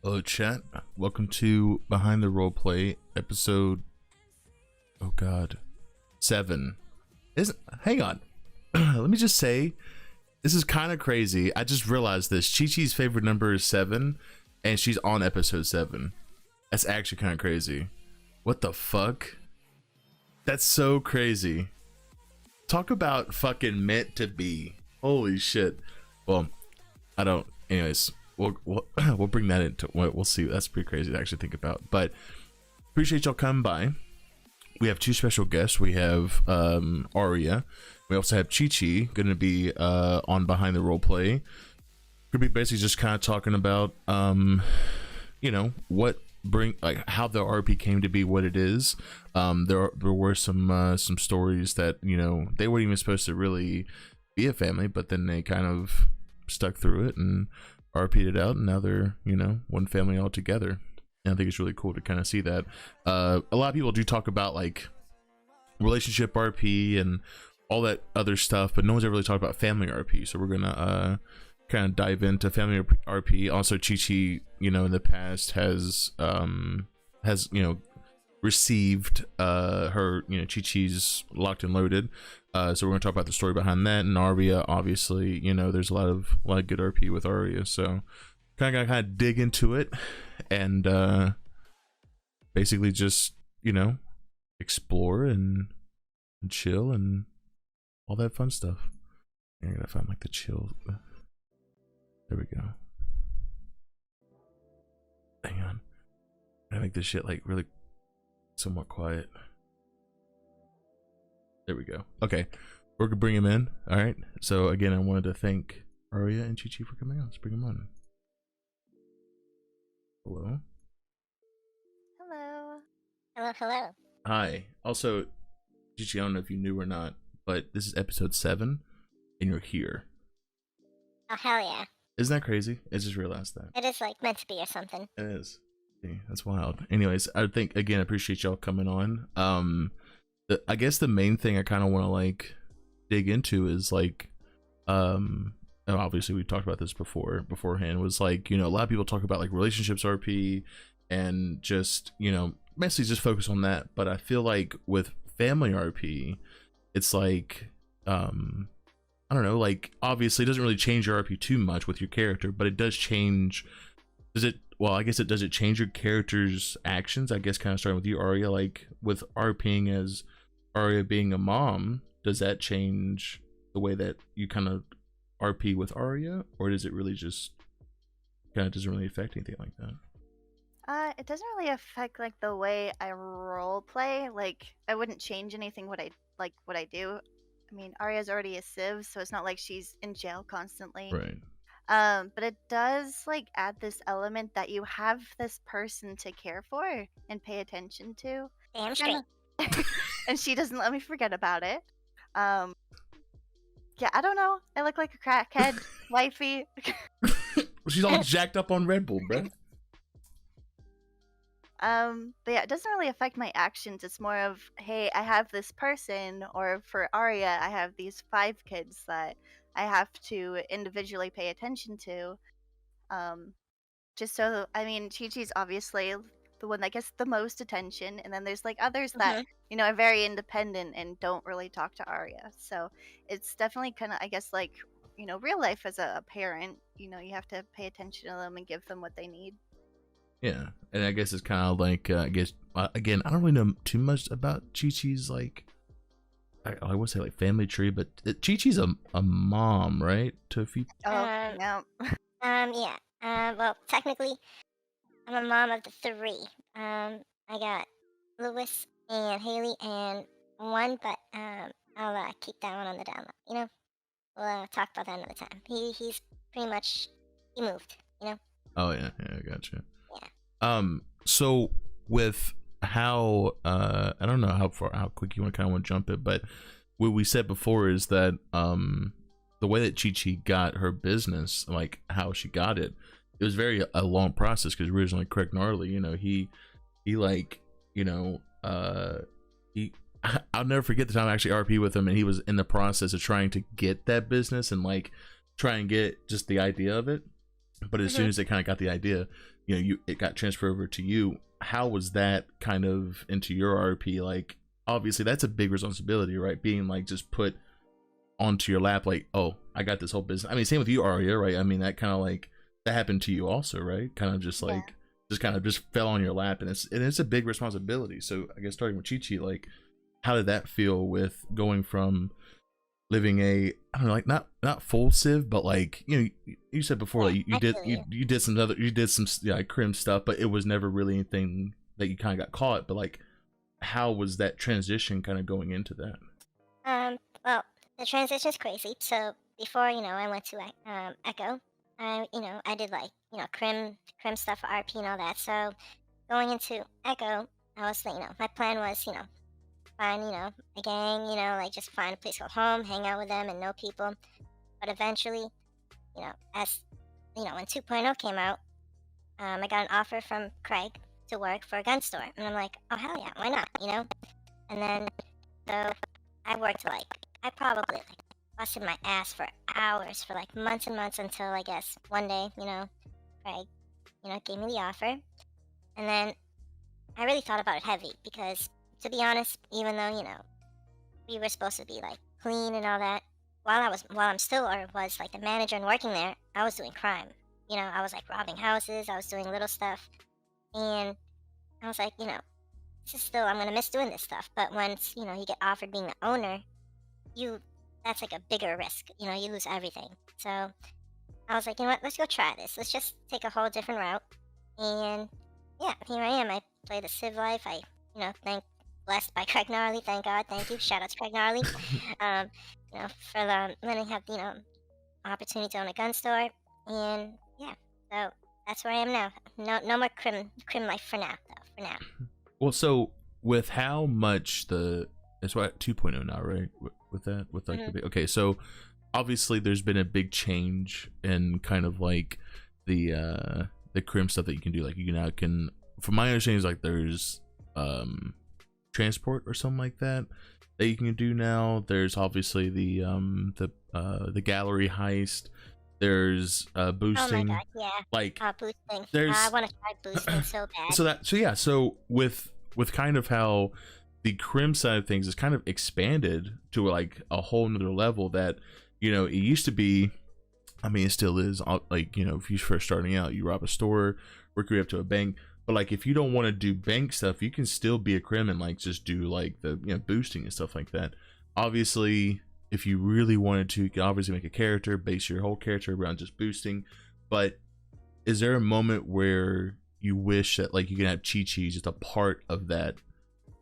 Hello, chat. Welcome to Behind the Roleplay, episode. Oh God, 7. Hang on. Let me just say, this is kind of crazy. I just realized this. Chi-Chi's favorite number is 7, and she's on episode 7. That's actually kind of crazy. What the fuck? That's so crazy. Talk about fucking meant to be. Holy shit. Well, I don't. Anyways. We'll bring that into. We'll see. That's pretty crazy to actually think about. But appreciate y'all coming by. We have 2 special guests. We have Aria. We also have Chi-Chi going to be on Behind the Roleplay. Could be basically just kind of talking about you know, what how the RP came to be what it is. There were some stories that, you know, they weren't even supposed to really be a family, but then they kind of stuck through it and RP'd it out, and now they're, you know, one family all together. And I think it's really cool to kind of see that. A lot of people do talk about like relationship RP and all that other stuff, but no one's ever really talked about family RP. So we're gonna kind of dive into family RP. Also, Chi-Chi, you know, in the past has you know, received her, you know, Chi-Chi's Locked and Loaded. So we're gonna talk about the story behind that, and Aria, obviously, you know, there's a lot of good RP with Aria, so kind of dig into it and basically just, you know, explore and chill and all that fun stuff. I gotta find like the chill. There we go. Hang on, I make this shit like really somewhat quiet. There we go. Okay, we're gonna bring him in. All right. So again, I wanted to thank Aria and Chi-Chi for coming on. Let's bring him on. Hello. Hello. Hello, hello. Hi. Also, Chi-Chi, I don't know if you knew or not, but this is episode 7, and you're here. Oh, hell yeah. Isn't that crazy? I just realized that. It is like meant to be or something. It is. Okay, that's wild. Anyways, I think again, I appreciate y'all coming on. I guess the main thing I kind of want to like dig into is like, and obviously we talked about this beforehand, was like, you know, a lot of people talk about like relationships RP and just, you know, mostly just focus on that. But I feel like with family RP, it's like, I don't know, like obviously it doesn't really change your RP too much with your character, but it does change. Does it? Well, I guess does it change your character's actions? I guess kind of starting with you, Aria, like with RPing as Aria being a mom, does that change the way that you kind of RP with Aria, or does it really just kind of doesn't really affect anything like that? It doesn't really affect like the way I role play. Like I wouldn't change anything what I do. I mean, Aria's already a civ, so it's not like she's in jail constantly. Right. But it does like add this element that you have this person to care for and pay attention to. Damn straight. And she doesn't let me forget about it. Yeah, I don't know. I look like a crackhead, wifey. She's all jacked up on Red Bull, bro. But yeah, it doesn't really affect my actions. It's more of, hey, I have this person, or for Aria, I have these 5 kids that I have to individually pay attention to. Just so, I mean, Chi-Chi's obviously the one that gets the most attention, and then there's like others that, you know, are very independent and don't really talk to Aria. So it's definitely kind of, I guess, like, you know, real life as a parent, you know, you have to pay attention to them and give them what they need. Yeah, and I guess it's kind of like, I guess, again, I don't really know too much about Chi-Chi's, like, I would say, like, family tree, but Chi-Chi's a mom, right? To a few. Oh, yeah. Yeah. Well, technically, I'm a mom of the 3. I got Lewis and Haley and 1, but I'll keep that one on the down low. You know, we'll talk about that another time. He's pretty much, he moved, you know? Oh, yeah, I gotcha. Yeah. So with how, I don't know how quick you kind of want to jump it, but what we said before is that, the way that Chi-Chi got her business, like how she got it, it was a long process, because originally Craig Gnarly, you know, he like, you know, I'll never forget the time I actually RP with him, and he was in the process of trying to get that business and like try and get just the idea of it. But as soon as they kind of got the idea, it got transferred over to you. How was that kind of into your RP? Like, obviously that's a big responsibility, right? Being like just put onto your lap, like, oh, I got this whole business. I mean, same with you, Aria, right? I mean, that kind of like that happened to you also, right? Kind of just like just fell on your lap, and it's a big responsibility. So I guess starting with Chi-Chi, like, how did that feel with going from living a, I don't know, like not full civ, but like, you said before, like you did some crim stuff, but it was never really anything that you kind of got caught. But like, how was that transition kind of going into that? Well, the transition's crazy. So before, I went to Echo, I did like, crim stuff for RP and all that. So going into Echo, I was like, my plan was, find, a gang, like just find a place called home, hang out with them and know people. But eventually, as, when 2.0 came out, I got an offer from Craig to work for a gun store. And I'm like, oh, hell yeah, why not, And then, so I worked I probably busted my ass for hours for like months and months until I guess one day, Craig, gave me the offer. And then I really thought about it heavy because, to be honest, even though, we were supposed to be like clean and all that, while I'm still or was like the manager and working there, I was doing crime. I was like robbing houses, I was doing little stuff. And I was like, this is still, I'm gonna miss doing this stuff. But once, you get offered being the owner, that's like a bigger risk. You lose everything. So I was like, you know what, let's go try this. Let's just take a whole different route. And yeah, here I am. I play the Civ life. I, blessed by Craig Gnarly. Thank God. Thank you. Shout out to Craig Gnarly. For letting have, opportunity to own a gun store. And yeah, so that's where I am now. No more crim life for now, though. For now. Well, so with how much it's what 2.0 now, right? With that, with like okay, so obviously there's been a big change in kind of like the crim stuff that you can do. Like you now can, from my understanding, is like there's transport or something like that you can do now. There's obviously the gallery heist. There's boosting. Oh my God, yeah. Like boosting. There's I want to try boosting so bad. So with kind of how the crim side of things is kind of expanded to like a whole nother level that, it used to be, I mean, it still is, like, if you're first starting out, you rob a store, work your way up to a bank. But like, if you don't want to do bank stuff, you can still be a crim and like just do like the boosting and stuff like that. Obviously, if you really wanted to, you can obviously make a character, base your whole character around just boosting. But is there a moment where you wish that like you can have Chi-Chi just a part of that,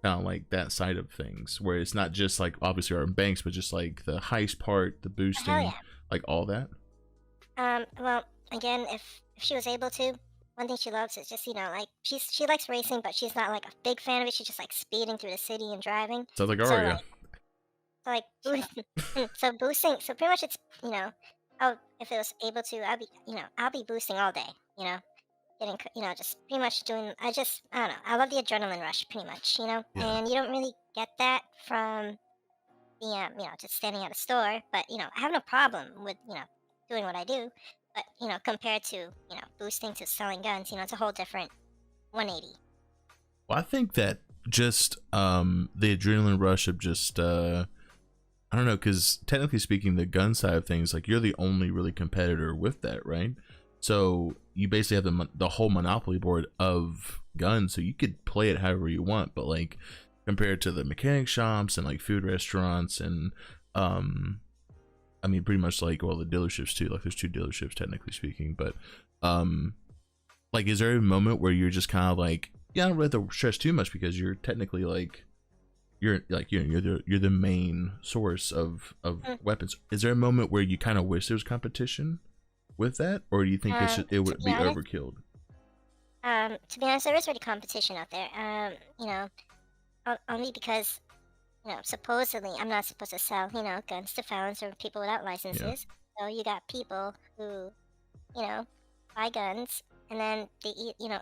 kind of like that side of things, where it's not just like obviously our banks, but just like the heist part, the boosting, like all that? Well, again, if she was able to, one thing she loves is just, like she likes racing, but she's not like a big fan of it. She's just like speeding through the city and driving. Sounds like Aria. So boosting. So pretty much it's, if it was able to, I'll be boosting all day. Getting, just pretty much doing. I don't know. I love the adrenaline rush, pretty much. And you don't really get that from the, just standing at a store. But I have no problem with, doing what I do. But compared to boosting to selling guns, it's a whole different 180. Well, I think that just the adrenaline rush of just I don't know, because technically speaking, the gun side of things, like you're the only really competitor with that, right? So you basically have the whole monopoly board of guns, so you could play it however you want. But like compared to the mechanic shops and like food restaurants and I mean, pretty much like, well, the dealerships too. Like, there's 2 dealerships technically speaking, but like, is there a moment where you're just kind of like, yeah, I don't really have to stress too much because you're technically like, you're the main source of weapons. Is there a moment where you kind of wish there was competition with that, or do you think it would be overkill? To be honest, there is already competition out there. Only because. Supposedly I'm not supposed to sell, guns to felons or people without licenses. Yeah. So you got people who, buy guns and then they,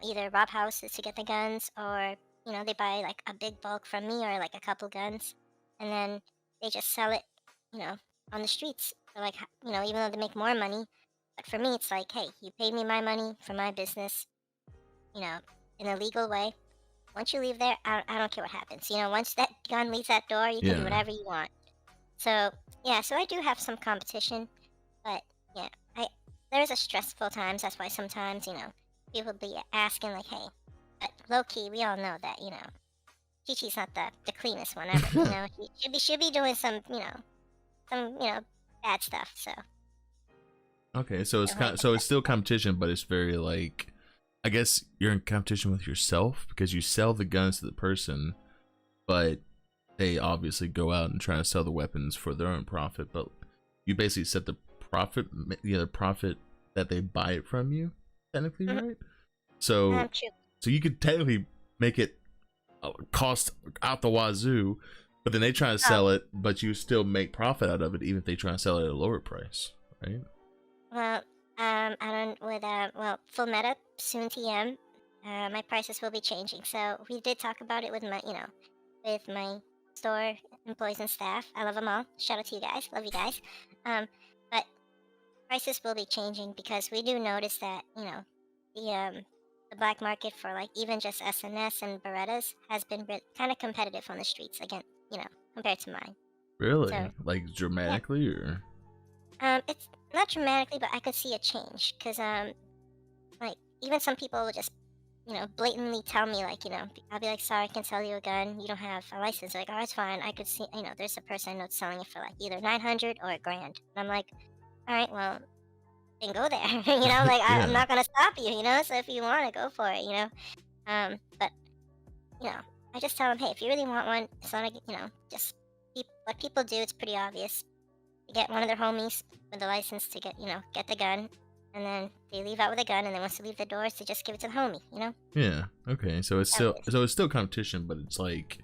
either rob houses to get the guns or, they buy like a big bulk from me or like a couple guns and then they just sell it, on the streets. So like, even though they make more money, but for me, it's like, hey, you paid me my money for my business. you know, in a legal way. Once you leave there, I don't care what happens. You know, once that gun leaves that door, you can do Yeah. whatever you want. So yeah, so I do have some competition, but yeah, there's a stressful times. That's why sometimes, you know, people be asking like, hey, but low key, we all know that, you know, Chi-Chi's not the cleanest one ever. You know, she should be doing some, some, bad stuff. So Okay, so it's like, so it's still competition, but it's very like, I guess you're in competition with yourself because you sell the guns to the person, but they obviously go out and try to sell the weapons for their own profit. But you basically set the profit, the profit that they buy it from you, technically, right? So, true. so you could technically make it cost out the wazoo, but then they try to sell it, but you still make profit out of it, even if they try to sell it at a lower price, right? Well, I don't with full meta soon TM. My prices will be changing. So we did talk about it with my, with my store employees and staff. I love them all. Shout out to you guys. Love you guys. But prices will be changing because we do notice that, the black market for like even just SNS and Berettas has been kind of competitive on the streets again, compared to mine. Really? So, like dramatically, or? It's not dramatically, but I could see a change because, like even some people will just, blatantly tell me like, I'll be like, sorry, I can sell you a gun. You don't have a license. They're like, oh, it's fine. I could see, there's a person I know selling it for like either 900 or $1,000. And I'm like, all right, well, then go there. Like I'm Yeah. not gonna stop you. So if you want to go for it, but I just tell them, hey, if you really want one, it's not a, just what people do. It's pretty obvious. They get one of their homies with the license to get the gun, and then they leave out with a gun, and then once they leave the doors, they just give it to the homie. Yeah. Okay. So it's still competition, but it's like,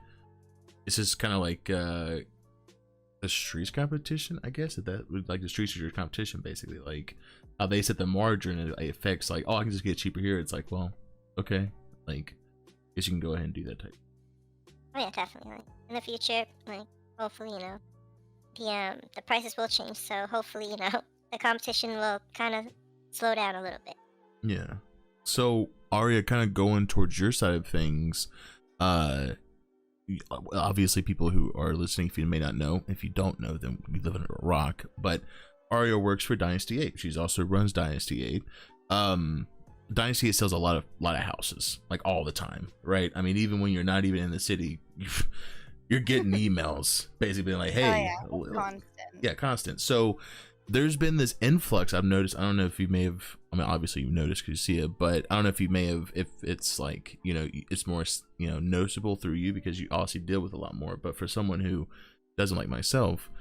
it's just kind of like the streets competition, I guess. Like the streets is your competition, basically. Like how they set the margin, and it affects like, oh, I can just get cheaper here. It's like, well, okay, like I guess you can go ahead and do that type. Oh yeah, definitely. Like, in the future, like hopefully, the prices will change. So hopefully, the competition will kind of slow down a little bit. Yeah. So Aria, kind of going towards your side of things, obviously people who are listening, if you may not know, if you don't know, then we live under a rock, but Aria works for Dynasty 8. She's also runs Dynasty 8. Dynasty 8 sells a lot of houses, like all the time, right? I mean, even when you're not even in the city, you're getting emails basically like, hey, constant. Constant. So there's been this influx I've noticed. I don't know if you may have, I mean, obviously you noticed because you see it, but I don't know if you may have, if it's like, it's more, noticeable through you because you obviously deal with a lot more. But for someone who doesn't, like myself,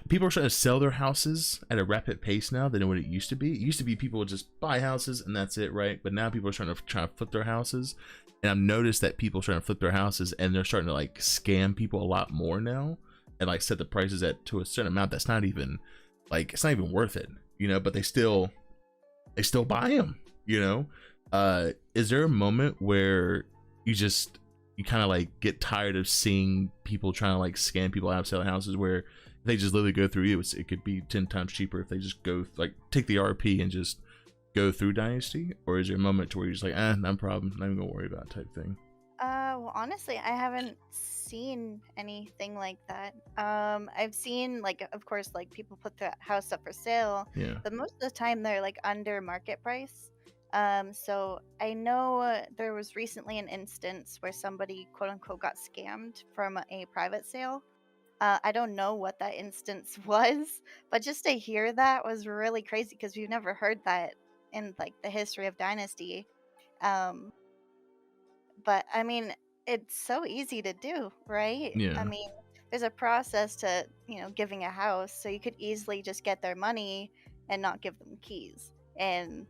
people are trying to sell their houses at a rapid pace now than what it used to be. It used to be people would just buy houses and that's it, right? But now people are trying to flip their houses. And I've noticed that people are trying to flip their houses and they're starting to like scam people a lot more now and like set the prices to a certain amount that's not even like, it's not even worth it, but they still buy them, is there a moment where you kind of like get tired of seeing people trying to like scam people out of selling houses where they just literally go through you? It could be 10 times cheaper if they just go like take the RP and just go through Dynasty? Or is there a moment to where you're just like, no problem, not even gonna worry about it type thing? Well, honestly, I haven't seen anything like that. I've seen, like, of course, like people put the house up for sale, Yeah. but most of the time they're like under market price. So I know there was recently an instance where somebody quote unquote got scammed from a private sale. I don't know what that instance was, but just to hear that was really crazy because we've never heard that in like the history of Dynasty. But I mean, it's so easy to do, right? Yeah. I mean, there's a process to, giving a house, so you could easily just get their money and not give them keys. And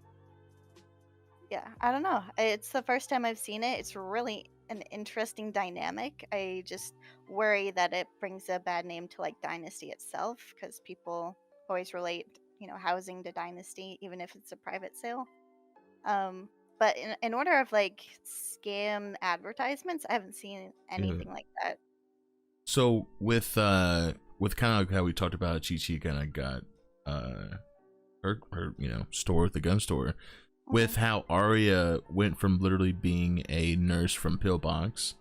yeah, I don't know. It's the first time I've seen it. It's really an interesting dynamic. I just worry that it brings a bad name to like Dynasty itself because people always relate, housing to Dynasty, even if it's a private sale. But in order of like scam advertisements, I haven't seen anything like that. So with kind of like how we talked about, Chi-Chi kind of got her store, the gun store. with how Aria went from literally being a nurse from Pillbox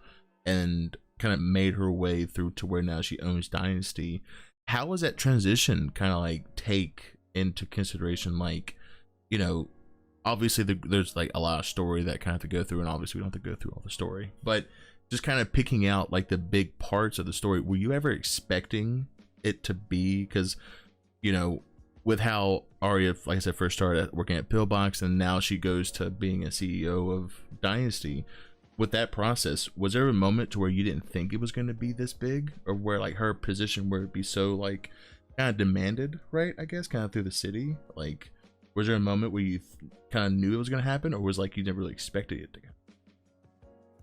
and kind of made her way through to where now she owns Dynasty. How was that transition kind of like take into consideration, like, you know, obviously there's like a lot of story that kind of have to go through, and obviously we don't have to go through all the story, but just kind of picking out like the big parts of the story. Were you ever expecting it to be, because, you know, with how Aria, like I said, first started working at Pillbox and now she goes to being a CEO of Dynasty, with that process, was there a moment to where you didn't think it was going to be this big, or where like her position where it'd be so like kind of demanded, right? I guess kind of through the city. Like, was there a moment where you kind of knew it was going to happen, or was like you never really expected it to happen?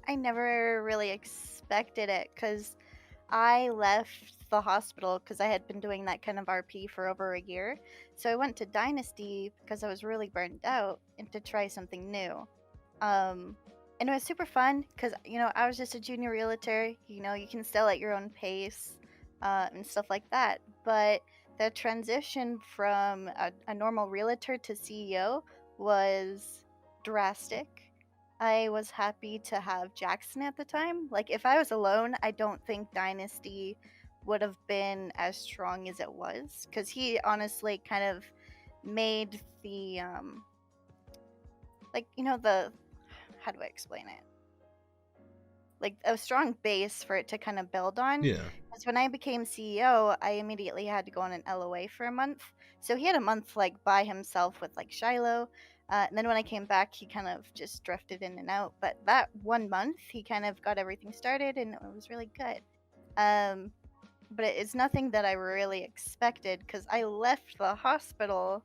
I never really expected it because I left the hospital because I had been doing that kind of RP for over a year. So I went to Dynasty because I was really burned out and to try something new. And it was super fun because, you know, I was just a junior realtor. You know, you can sell at your own pace and stuff like that. But the transition from a normal realtor to CEO was drastic. I was happy to have Jackson at the time. Like, if I was alone, I don't think Dynasty would have been as strong as it was, because he honestly kind of made the like, you know, the, how do I explain it, like a strong base for it to kind of build on. Yeah. Because when I became CEO, I immediately had to go on an LOA for a month. So he had a month like by himself with like Shiloh. And then when I came back, he kind of just drifted in and out. But that 1 month, he kind of got everything started, and it was really good. But it's nothing that I really expected, because I left the hospital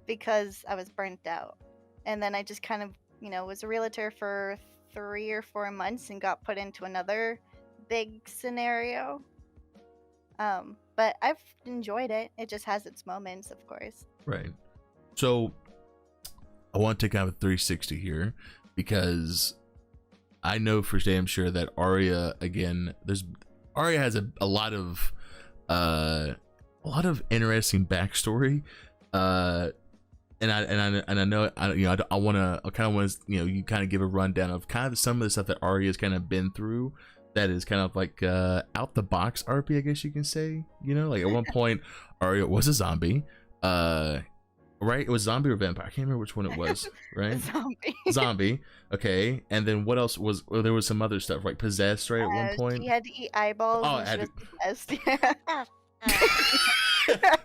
because I was burnt out. And then I just kind of, you know, was a realtor for 3 or 4 months and got put into another big scenario. But I've enjoyed it. It just has its moments, of course. Right. So I want to take kind of a 360 here, because I know for damn sure that Aria, again, Aria has a lot of interesting backstory, and I know I want to you kind of give a rundown of kind of some of the stuff that Aria's kind of been through, that is kind of like out the box RP, I guess you can say. You know, like at one point Aria was a zombie, right? It was zombie or vampire, I can't remember which one it was. Right? Zombie. Okay. And then what else was, there was some other stuff, like possessed, right? At one point she had to eat eyeballs. Oh, and I she had was possessed.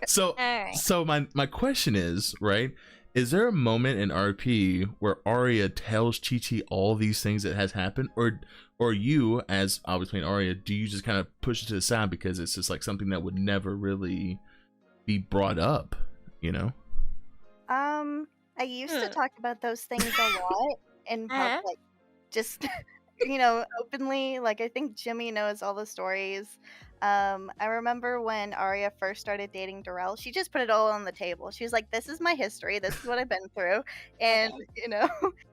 so Alright. so my question is, right, is there a moment in RP where Aria tells Chi-Chi all these things that has happened, or you, as obviously an Aria, do you just kind of push it to the side because it's just like something that would never really be brought up, you know? I used to talk about those things a lot in Uh-huh. public, just you know, openly. Like, I think Jimmy knows all the stories. I remember when Aria first started dating Darrell, she just put it all on the table. She was like, "This is my history. This is what I've been through," and Okay. you know,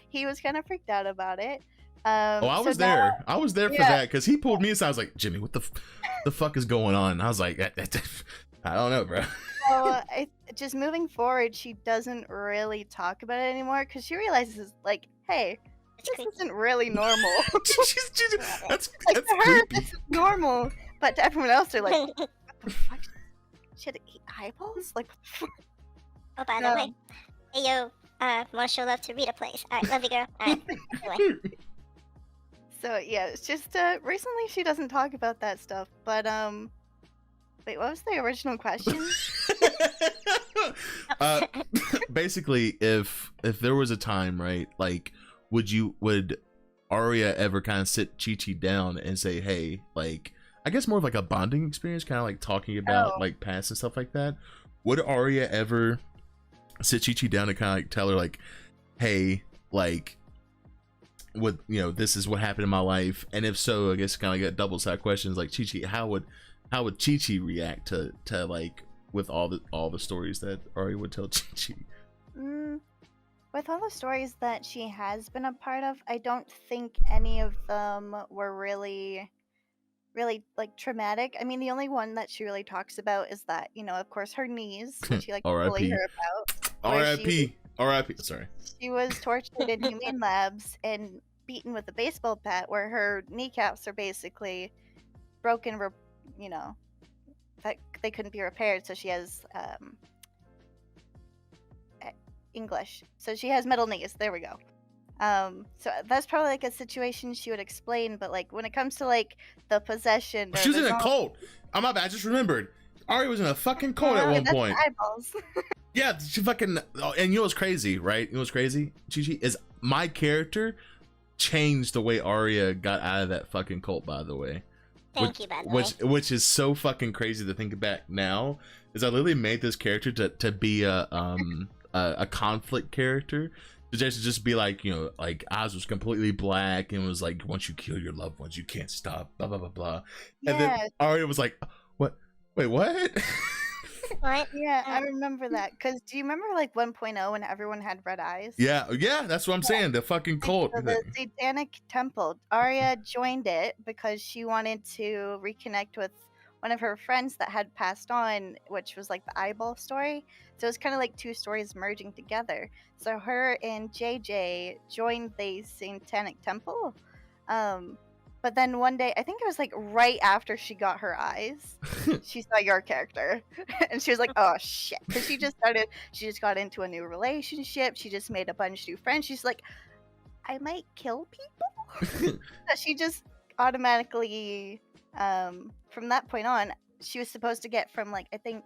he was kind of freaked out about it. Oh, I So was now, there. I was there for yeah, that, because he pulled me aside. I was like, Jimmy, what the fuck is going on? I was like, I don't know, bro. so just moving forward, she doesn't really talk about it anymore because she realizes, like, hey, It's this creepy. isn't really normal. That's Like, to her, creepy. this is normal, but to everyone else, they're like, what the fuck? She had to eat eyeballs? Like, what the fuck? Oh, by the way, hey yo, wanna show love to Rita, please? Alright, love you, girl. Alright, anyway. So yeah, it's just recently she doesn't talk about that stuff. But wait, what was the original question? Basically, if there was a time, right, like, would Aria ever kind of sit Chi-Chi down and say, hey, like, I guess more of like a bonding experience, kind of like talking about like past and stuff like that? Would Aria ever sit Chi-Chi down and kind of like tell her, like, hey, like, what, you know, this is what happened in my life? And if so, I guess kind of like double side questions, like, Chi-Chi, how would Chi-Chi react to like, with all the stories that Aria would tell Chi-Chi? With all the stories that she has been a part of, I don't think any of them were really like traumatic. I mean, the only one that she really talks about is that, you know, of course, her knees, which she like to bully R.I.P. her about. where she R.I.P. R.I.P. Sorry. She was tortured in humane labs and beaten with a baseball bat, where her kneecaps are basically broken. You know, that they couldn't be repaired, so she has English. So she has metal knees. There we go. So that's probably like a situation she would explain, but like when it comes to like the possession, She was in a cult. Oh my bad, I just remembered. Aria was in a fucking cult at one point. Eyeballs. Yeah, she fucking. Oh, and you know what's crazy, right? You know what's crazy, Chi-Chi, is my character changed the way Aria got out of that fucking cult. By the way, Thank you, by the way. which is so fucking crazy to think back now. Is I literally made this character to be a conflict character. To just be like, you know, like eyes was completely black and was like, once you kill your loved ones, you can't stop, blah blah blah blah. Yeah. And then Aria was like, what? Wait, what? What? Yeah, I remember that. Because do you remember like 1.0 when everyone had red eyes? Yeah, that's what I'm saying. The fucking cult. So the Satanic Temple. Aria joined it because she wanted to reconnect with one of her friends that had passed on, which was like the eyeball story. So it's kind of like two stories merging together. So her and JJ joined the Satanic Temple. But then one day, I think it was like right after she got her eyes, she saw your character. And she was like, oh shit. Because she just got into a new relationship. She just made a bunch of new friends. She's like, I might kill people. So she just automatically, from that point on, she was supposed to get from like, I think,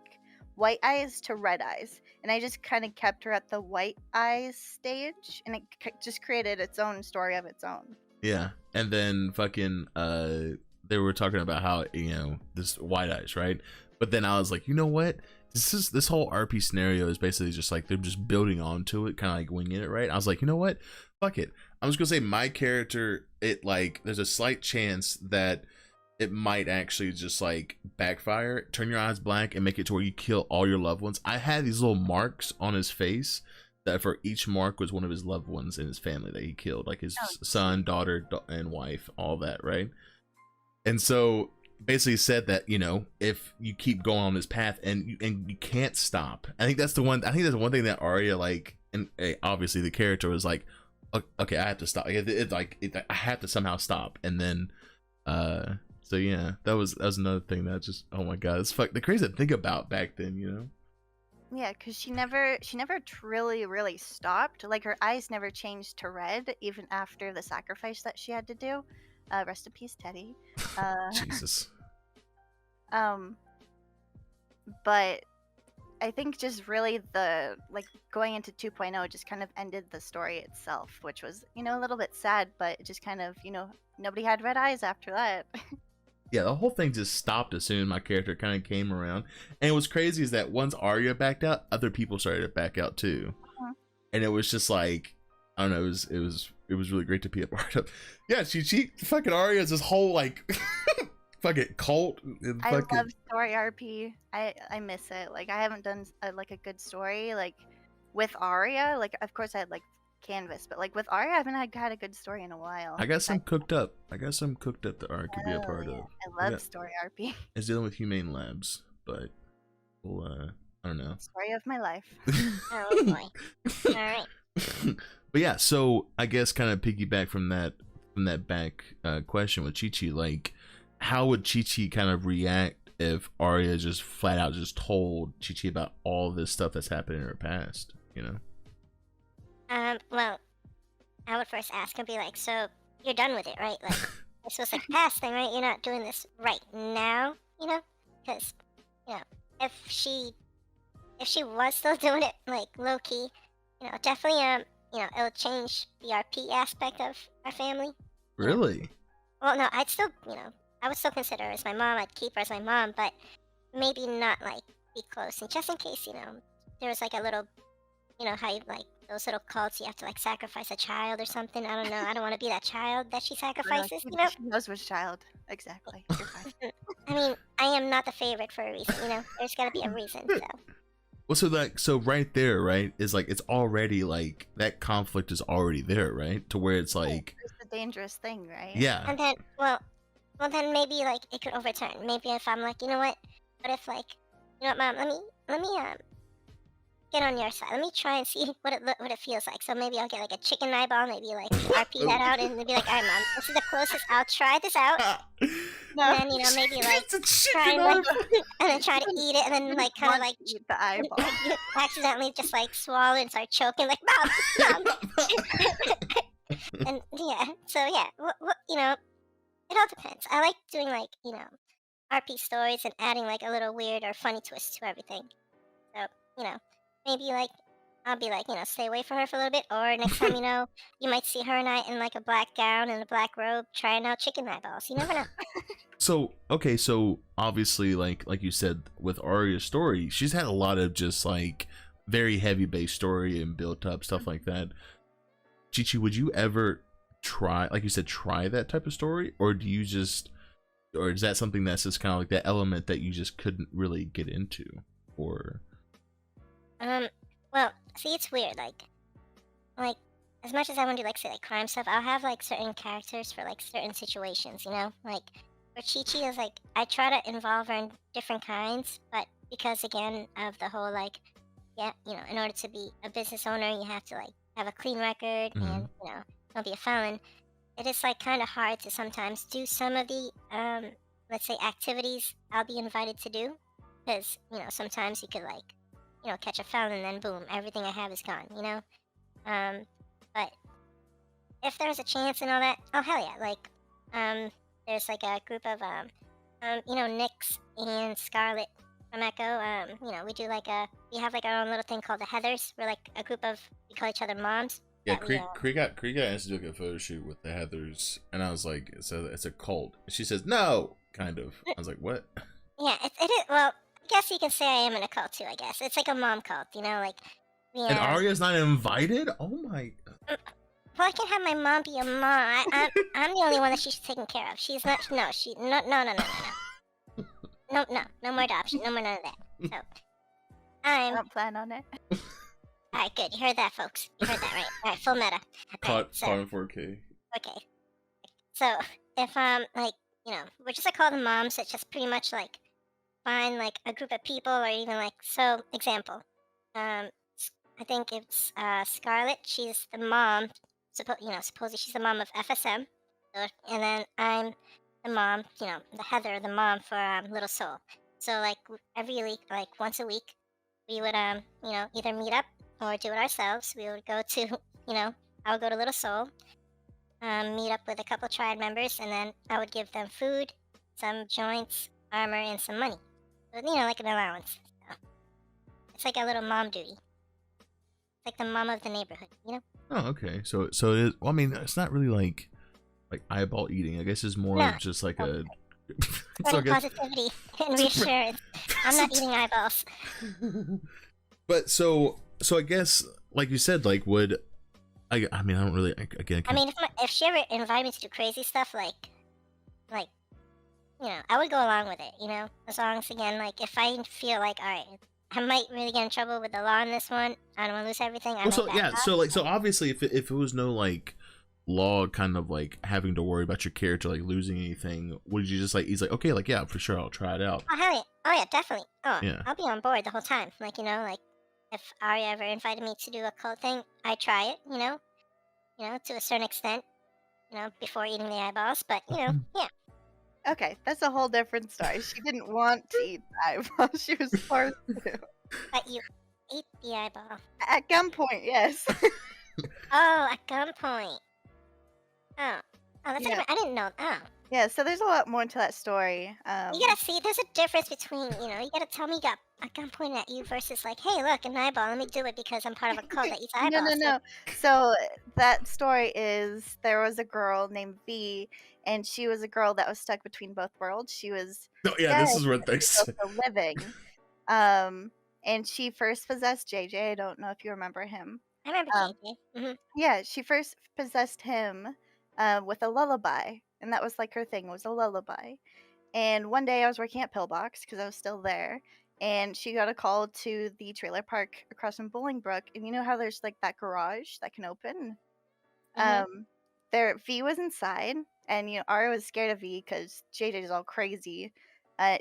white eyes to red eyes. And I just kind of kept her at the white eyes stage. And it just created its own story of its own. Yeah, and then fucking they were talking about how, you know, this white eyes, right? But then I was like, you know what? This whole RP scenario is basically just like they're just building onto it, kind of like winging it, right? I was like, you know what? Fuck it. I'm just gonna say my character. It like there's a slight chance that it might actually just like backfire, turn your eyes black, and make it to where you kill all your loved ones. I had these little marks on his face that for each mark was one of his loved ones in his family that he killed, like his son, daughter, and wife, all that, right? And so basically said that, you know, if you keep going on this path and you can't stop. I think that's the one thing that Aria, like, and obviously the character was like, okay, I have to stop. I have to somehow stop. And then so yeah, that was another thing that just, oh my god, it's the crazy to think about back then, you know. Yeah, because she never really stopped. Like her eyes never changed to red even after the sacrifice that she had to do. Rest in peace, Teddy. Jesus. But I think just really the like going into 2.0 just kind of ended the story itself, which was, you know, a little bit sad, but it just kind of, you know, nobody had red eyes after that. Yeah, the whole thing just stopped as soon as my character kind of came around. And what's crazy is that once Aria backed out, other people started to back out too. And it was just like, I don't know, it was really great to be a part of. Yeah, she fucking Aria is this whole like fucking cult. I love story RP. I miss it. Like I haven't done like a good story like with Aria. Like of course I had like Canvas, but like with Aria I haven't had a good story in a while. I got some cooked up that Aria could be a part of. I love story RP. It's dealing with humane labs, but we'll I don't know. Story of my life. Oh boy. All right. But yeah, so I guess kind of piggyback from that back question with Chi-Chi, like how would Chi-Chi kind of react if Aria just flat out just told Chi-Chi about all this stuff that's happened in her past, you know? Well, I would first ask and be like, so you're done with it, right? Like, this was like past thing, right? You're not doing this right now, you know? Because, you know, if she was still doing it, like, low-key, you know, definitely, you know, it'll change the RP aspect of our family. Really? Well, no, I'd still, you know, I would still consider her as my mom. I'd keep her as my mom, but maybe not, like, be close. And just in case, you know, there was, like, a little, you know, how you, like, those little cults, you have to, like, sacrifice a child or something. I don't know. I don't want to be that child that she sacrifices, you know? She knows which child. Exactly. You're fine. I mean, I am not the favorite for a reason, you know? There's got to be a reason, so. Well, so right there, right, is like, it's already, like, that conflict is already there, right? To where it's like... It's a dangerous thing, right? Yeah. And then, well, then maybe, like, it could overturn. Maybe if I'm like, you know what if, like, you know what, Mom, let me get on your side. Let me try and see what it feels like. So maybe I'll get like a chicken eyeball, maybe like RP head out, and be like, all right, mom, this is the closest. I'll try this out, No. and then maybe like It's a try chicken and like, eyeball. and then try to eat it, and then like kind of Want like to eat the eyeball. accidentally just like swallow and start choking, like mom. And yeah, so yeah, it all depends. I like doing like RP stories and adding like a little weird or funny twist to everything. So maybe like I'll be like stay away from her for a little bit, or next time you might see her and I in like a black gown and a black robe trying out chicken eyeballs. You never know. So okay, so obviously, like you said, with Aria's story, she's had a lot of just like very heavy base story and built up stuff like that. Chichi, would you ever try, like you said, try that type of story, or do you just, or is that something that's just kind of like that element that you just couldn't really get into, or? Well, see, it's weird. Like as much as I want to do like say like crime stuff, I'll have like certain characters for like certain situations. Like for Chi-Chi is like I try to involve her in different kinds, but because again of the whole like in order to be a business owner, you have to like have a clean record and don't be a felon. It is like kind of hard to sometimes do some of the let's say activities I'll be invited to do, because sometimes you could like catch a felon and then boom, everything I have is gone. But if there's a chance and all that, oh hell yeah! Like there's like a group of Nyx and Scarlet from Echo. We do like we have like our own little thing called the Heathers. We're like a group of, we call each other moms. Yeah, Kree got asked to do like a photo shoot with the Heathers, and I was like, it's a cult. She says no, kind of. I was like, what? Yeah, it is. Well, I guess you can say I am in a cult too. I guess it's like a mom cult. Like And Aria's not invited? Oh my. Well, I can have my mom be a mom. I'm the only one that she's taking care of. She's not. No, no more adoption. No more none of that. So I don't plan on it. All right, good. You heard that, folks. You heard that, right? All right, full meta. Caught in 4K. Okay. So if like we're just like call them moms that just pretty much like find like a group of people, or even like, so example, I think it's Scarlet. She's the mom. Supposedly she's the mom of FSM. So, and then I'm the mom. The Heather, the mom for Little Soul. So like every week, like once a week, we would either meet up or do it ourselves. We would go to I would go to Little Soul, meet up with a couple triad members, and then I would give them food, some joints, armor, and some money. So, like an allowance. So it's like a little mom duty. It's like the mom of the neighborhood, Oh, okay. So it is. Well, I mean, it's not really like eyeball eating. I guess it's more of just like a. Positivity and reassurance. I'm not eating eyeballs. But so I guess, like you said, like would I mean, I don't really again. I mean, if she ever invited me to do crazy stuff, like I would go along with it. As long as, again, like if I feel like, all right, I might really get in trouble with the law on this one, I don't want to lose everything. So obviously, if it was no like law kind of like having to worry about your character like losing anything, would you just like, he's like, okay, like yeah, for sure, I'll try it out. Oh hell yeah! Oh yeah, definitely. Oh yeah, I'll be on board the whole time. Like like if Aria ever invited me to do a cult thing, I try it. To a certain extent. Before eating the eyeballs, but yeah. Okay, that's a whole different story. She didn't want to eat the eyeball. She was forced to. But you ate the eyeball. At gunpoint, yes. Oh, at gunpoint. Oh, that's I didn't know. Oh. Yeah, so there's a lot more to that story. You gotta see, there's a difference between, you gotta tell me you got a gun pointed at you versus like, hey, look, an eyeball, let me do it because I'm part of a cult that eats eyeballs. No. So that story is, there was a girl named V, and she was a girl that was stuck between both worlds. She was this is where things living. And she first possessed JJ. I don't know if you remember him. I remember JJ. Mm-hmm. Yeah, she first possessed him with a lullaby. And that was like her thing, was a lullaby. And one day I was working at Pillbox because I was still there. And she got a call to the trailer park across from Bolingbrook. And you know how there's like that garage that can open? V was inside. And Aria was scared of V because JJ is all crazy.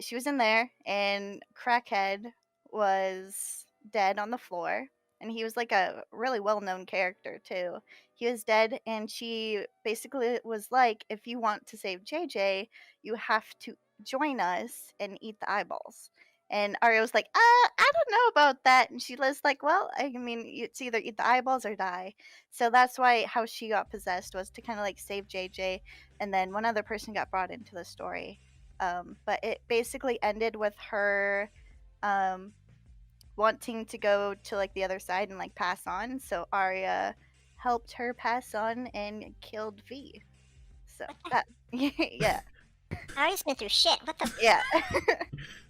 She was in there, and Crackhead was dead on the floor, and he was like a really well-known character too. He was dead, and she basically was like, if you want to save JJ, you have to join us and eat the eyeballs. And Arya was like, I don't know about that. And she was like, well, I mean, it's either eat the eyeballs or die. So that's why how she got possessed was to kind of like save JJ. And then one other person got brought into the story. But it basically ended with her wanting to go to like the other side and like pass on. So Arya helped her pass on and killed V. So that, yeah. Aria's been through shit. What the? Yeah.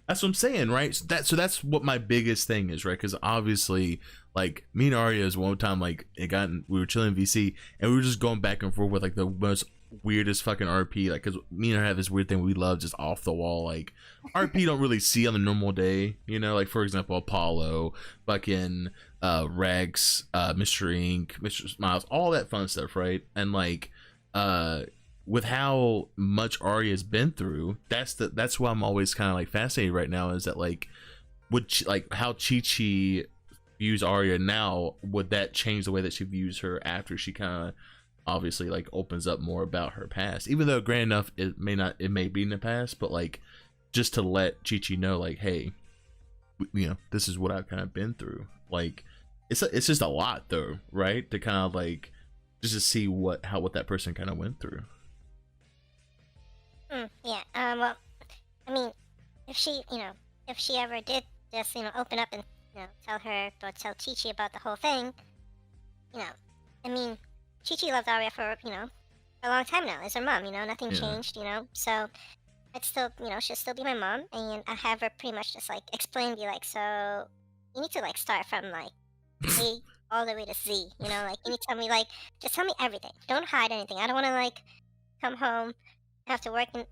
That's what I'm saying, right? So that's what my biggest thing is, right? Because obviously, like, me and Aria is one time, like, we were chilling in VC and we were just going back and forth with like the most weirdest fucking RP, like, because me and her have this weird thing we love, just off the wall, like RP don't really see on a normal day, you know, like for example Apollo, fucking Rex, Mr. Ink, Mr. Smiles, all that fun stuff, right? And like with how much Aria's been through, that's why I'm always kind of like fascinated right now, is that like like how Chi-Chi views Aria now, would that change the way that she views her after she kind of obviously like opens up more about her past, even though grand enough it may be in the past, but like just to let Chi-Chi know like, hey, you know, this is what I've kind of been through. Like it's just a lot though, right? To kind of like just to see what that person kind of went through. Yeah. Well, I mean, if she ever did just, open up and, tell Chi-Chi about the whole thing, I mean, Chi-Chi loved Aria for, a long time now. As her mom, nothing changed, so I'd still, she'll still be my mom, and I have her pretty much just, like, explain, be like, so you need to, like, start from, like, A all the way to Z, like, you need to tell me, like, just tell me everything. Don't hide anything. I don't want to, like, come home, have to work, and,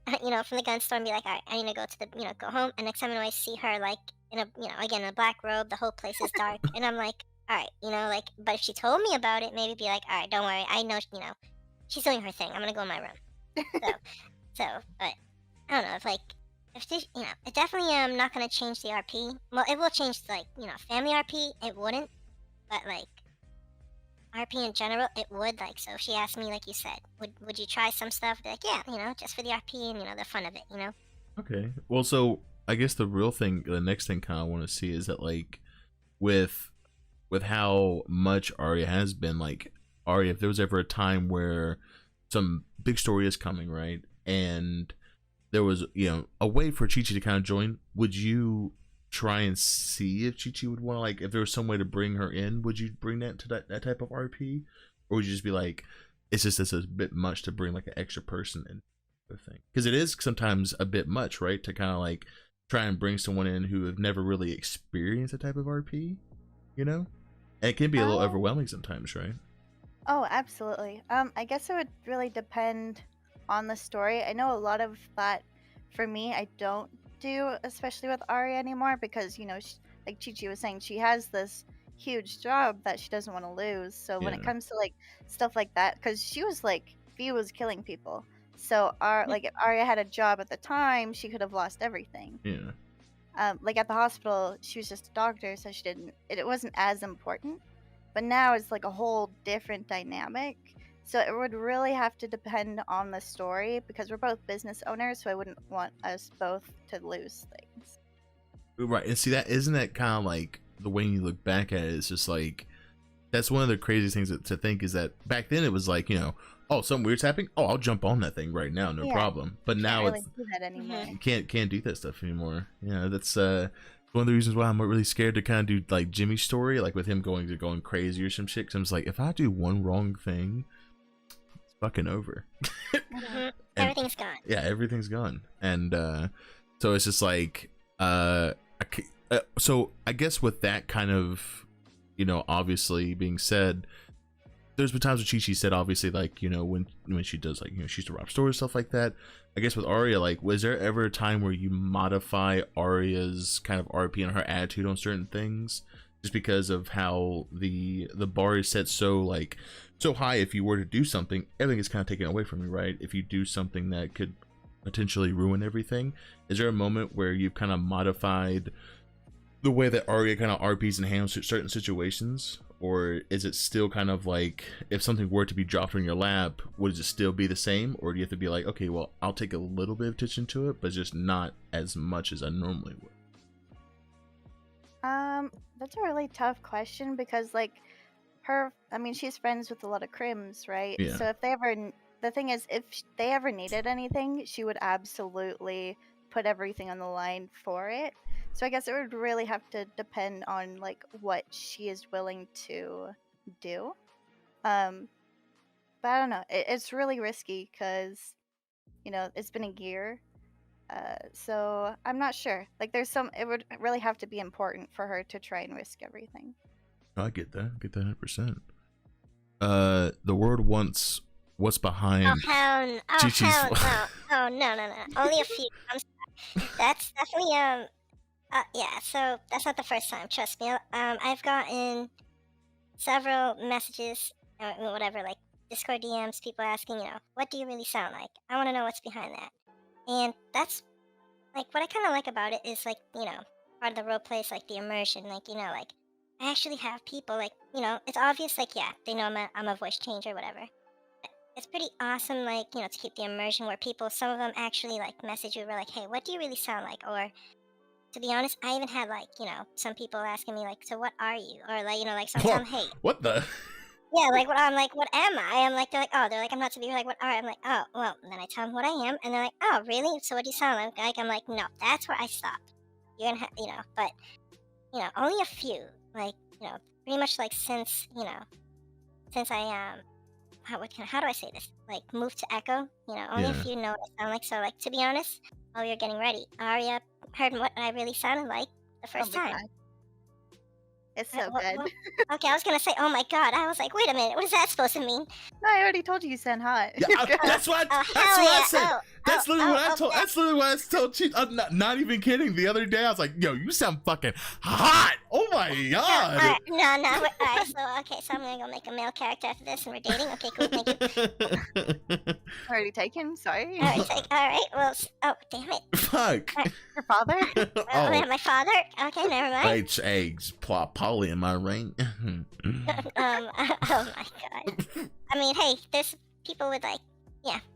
from the gun store and be like, all right, I need to go to the, go home, and next time I see her, like, in a, again, in a black robe, the whole place is dark, and I'm like, all right, like, but if she told me about it, maybe be like, all right, don't worry, I know, she's doing her thing, I'm gonna go in my room. So, but, I don't know, if this, it definitely not gonna change the RP. Well, it will change, like, family RP, it wouldn't, but, like, RP in general, it would, like, so if she asked me, like you said, would you try some stuff? Be like, yeah, just for the RP and, the fun of it, Okay, well, so, I guess the next thing kind of want to see is that, like, with how much Aria has been, like, Aria, if there was ever a time where some big story is coming, right, and there was, a way for Chi-Chi to kind of join, would you try and see if Chi-Chi would want to, like, if there was some way to bring her in, would you bring that to that type of RP? Or would you just be like, it's just this a bit much to bring, like, an extra person in the thing? Because it is sometimes a bit much, right, to kind of, like, try and bring someone in who have never really experienced a type of RP, And it can be a little overwhelming sometimes, right? Oh, absolutely. I guess it would really depend on the story. I know a lot of that, for me, I don't do, especially with Aria anymore, because, like Chi-Chi was saying, she has this huge job that she doesn't want to lose. So when it comes to, like, stuff like that, because she was, like, V was killing people. So, like, if Aria had a job at the time, she could have lost everything. Yeah. Like, at the hospital, she was just a doctor, so it wasn't as important. But now it's, like, a whole different dynamic. So it would really have to depend on the story, because we're both business owners, so I wouldn't want us both to lose things. Right, and see, isn't that kind of like the way you look back at it, it's just like, that's one of the craziest things to think, is that back then it was like, oh, something weird's happening, oh, I'll jump on that thing right now, no problem. But now really do that anymore. You can't do that stuff anymore. That's one of the reasons why I'm really scared to kind of do, like, Jimmy's story, like with him going crazy or some shit, because I'm just like, if I do one wrong thing, it's fucking over. Everything's gone. Yeah, everything's gone. And so it's just like, so I guess with that kind of, obviously being said, there's been times when Chi-Chi said, obviously, like, when she does, like, she used to rob stores, stuff like that. I guess with Aria, like, was there ever a time where you modify Aria's kind of RP and her attitude on certain things, just because of how the bar is set so high? If you were to do something, everything is kind of taken away from you, right? If you do something that could potentially ruin everything, is there a moment where you've kind of modified the way that Aria kind of RPs and handles certain situations, or is it still kind of like if something were to be dropped on your lap, would it still be the same, or do you have to be like, okay, well, I'll take a little bit of attention to it, but just not as much as I normally would? That's a really tough question because like she's friends with a lot of crims, right? Yeah. So if they ever, the thing is, if they ever needed anything, she would absolutely put everything on the line for it. So I guess it would really have to depend on like what she is willing to do. But I don't know. It's really risky because, it's been a year. So I'm not sure. Like it would really have to be important for her to try and risk everything. I get that. 100%. The world wants what's behind. Oh hell no! Oh Chi-Chi's hell no! Oh no! Only a few. I'm sorry. That's definitely yeah. So that's not the first time. Trust me. I've gotten several messages, whatever, like Discord DMs, people asking, what do you really sound like? I want to know what's behind that. And that's like what I kind of like about it is like, part of the role play is like the immersion, like, like I actually have people like, it's obvious, like, yeah, they know I'm a voice changer or whatever. But it's pretty awesome, like, to keep the immersion where people, some of them actually like message you, were like, hey, what do you really sound like? Or to be honest, I even had like, some people asking me like, so what are you? Or like, like sometimes, hey, what the? yeah, like what I'm like, what am I? I'm like, they're like, I'm not to be like, what are? I'm like, oh, well, and then I tell them what I am, and they're like, oh, really? So what do you sound like? I'm like, no, that's where I stopped. You're gonna, but only a few, like, pretty much like since I how do I say this? Like moved to Echo, only a few know what I sound like. So like to be honest, while we were getting ready, Aria heard what I really sounded like the first time. God. It's so good. Okay, I was gonna say, oh my god. I was like, wait a minute, what is that supposed to mean? No, I already told you sound hot. Yeah, that's what I said. That's literally what I told. That's literally what I told you. I'm not even kidding. The other day, I was like, "Yo, you sound fucking hot." Oh my god. No. Alright, so I'm gonna go make a male character after this, and we're dating. Okay, cool. Thank you. Already taken. Sorry. Alright. Well, oh damn it. Fuck. Your father? Oh, my father. Okay, never mind. Hey, Polly in my ring. Oh my god. I mean, hey, there's people with like,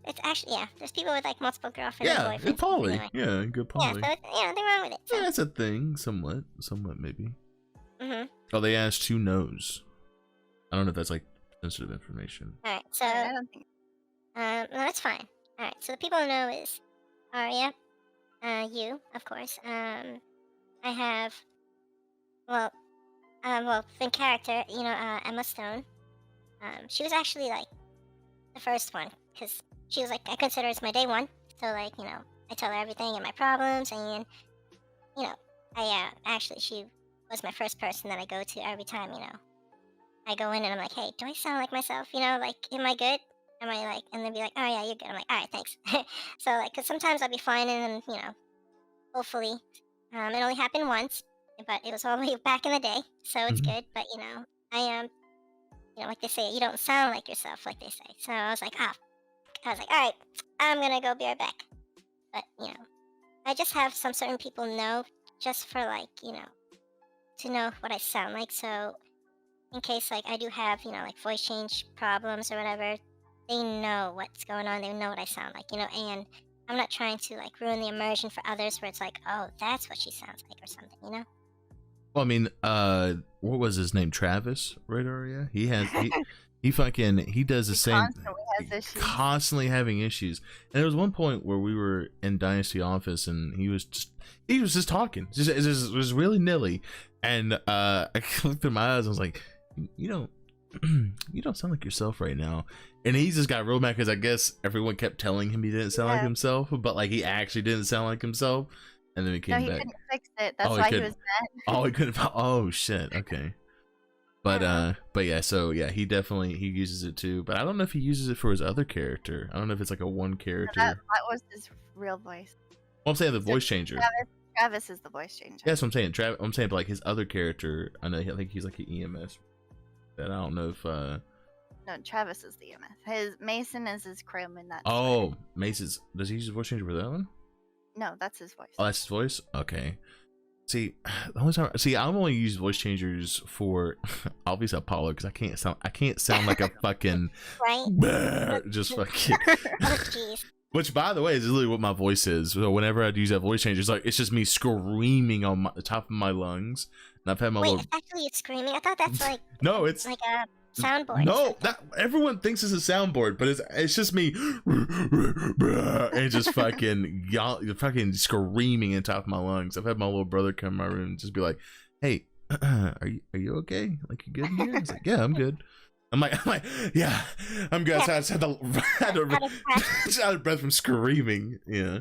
it's actually, there's people with like multiple girlfriends and boyfriends. Good Polly. Anyway. Yeah, good Polly. Yeah, so nothing wrong with it. So. Yeah, that's a thing, somewhat maybe. Mhm. Oh, they asked who knows. I don't know if that's like sensitive information. All right, so I don't think. no, that's fine. All right, so the people who know is Aria, you, of course. I have, well, in character, Emma Stone. She was actually like the first one because she was like, I consider her as my day one. So like, I tell her everything and my problems, and actually she was my first person that I go to every time. I go in and I'm like, hey, do I sound like myself? Like, am I good? Am I like? And they'll be like, oh yeah, you're good. I'm like, all right, thanks. So like, cause sometimes I'll be flying in and hopefully, it only happened once, but it was all the way back in the day, so it's good. But I am. Like they say, you don't sound like yourself, like they say. So I was like, all right, I'm gonna go be right back. But, I just have some certain people know just for like, to know what I sound like. So in case like I do have, like voice change problems or whatever, they know what's going on. They know what I sound like, and I'm not trying to like ruin the immersion for others where it's like, oh, that's what she sounds like or something, Well, I mean, what was his name? Travis, right, Aria? He does the same. Constantly having issues. And there was one point where we were in Dynasty office, and he was just talking, it was really nilly. And I looked in my eyes, and I was like, you don't sound like yourself right now. And he just got real mad because I guess everyone kept telling him he didn't sound like himself, but like he actually didn't sound like himself. And then he came back. Couldn't fix it. That's why he was mad. Oh, he couldn't. Oh shit. Okay. But yeah. So yeah, he uses it too. But I don't know if he uses it for his other character. I don't know if it's like a one character. That was his real voice. Well, I'm saying the voice changer. Travis is the voice changer. Yeah, that's what I'm saying. I'm saying like his other character. I think he's like an EMS. That I don't know if. No, Travis is the EMS. His Mason is his crim in that. Oh, Mason's. Does he use the voice changer for that one? No, that's his voice. Oh, that's his voice? Okay. See, the only time, see, I only use voice changers for obviously Apollo because I can't sound like a fucking Right? just fucking. Oh, jeez. Which, by the way, is literally what my voice is. So whenever I use that voice changer, it's just me screaming on the top of my lungs. And I've had my Wait, little. it's actually you screaming? I thought that's like No, it's like a soundboard. no. That everyone thinks it's a soundboard, but it's just me and just fucking fucking screaming on top of my lungs. I've had my little brother come in my room and just be like, "Hey, are you okay? Like, you good in here?" I was like, "Yeah, I'm good." I'm like, yeah, I'm good. So I just had just out of breath from screaming. Yeah,